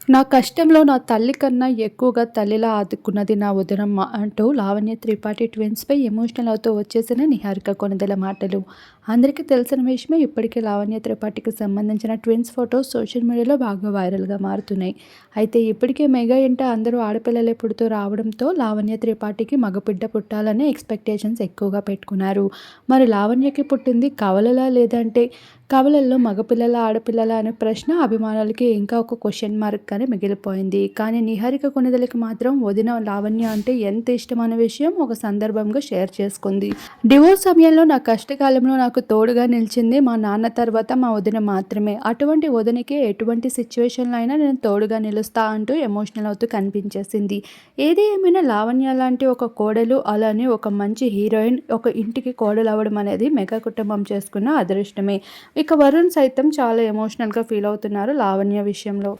నా కష్టంలో నా తల్లి కన్నా ఎక్కువగా తల్లిలా ఆదుకున్నది నా వదినమ్మ అంటూ లావణ్య త్రిపాఠి ట్విన్స్పై ఎమోషనల్ అవుతూ వచ్చేసిన నిహారిక కొణిదెల మాటలు. అందరికీ తెలిసిన విషయమే. ఇప్పటికే లావణ్య త్రిపాఠికి సంబంధించిన ట్విన్స్ ఫొటోస్ సోషల్ మీడియాలో బాగా వైరల్గా మారుతున్నాయి. అయితే ఇప్పటికే మెగా ఇంట అందరూ ఆడపిల్లలే పుడుతూ రావడంతో లావణ్య త్రిపాఠికి మగబిడ్డ పుట్టాలనే ఎక్స్పెక్టేషన్స్ ఎక్కువగా పెట్టుకున్నారు. మరి లావణ్యకి పుట్టింది కవలలా లేదంటే కవలల్లో మగపిల్లల ఆడపిల్లల అనే ప్రశ్న అభిమానులకి ఇంకా ఒక క్వశ్చన్ మార్క్గానే మిగిలిపోయింది. కానీ నిహారిక కొణిదెలకి మాత్రం వదిన లావణ్య అంటే ఎంత ఇష్టం అనే విషయం ఒక సందర్భంగా షేర్ చేసుకుంది. డివోర్స్ సమయంలో నా కష్టకాలంలో నాకు తోడుగా నిలిచింది మా నాన్న తర్వాత మా వదిన మాత్రమే. అటువంటి వదినకి ఎటువంటి సిచ్యువేషన్లో అయినా నేను తోడుగా నిలుస్తా అంటూ ఎమోషనల్ అవుతూ కనిపించేసింది. ఏది ఏమైనా లావణ్య లాంటి ఒక కోడలు, అలానే ఒక మంచి హీరోయిన్ ఒక ఇంటికి కోడలు అవ్వడం అనేది మెగా కుటుంబం చేసుకున్న అదృష్టమే. ఇక వరుణ్ సైతం చాలా ఎమోషనల్గా ఫీల్ అవుతున్నారు లావణ్య విషయంలో.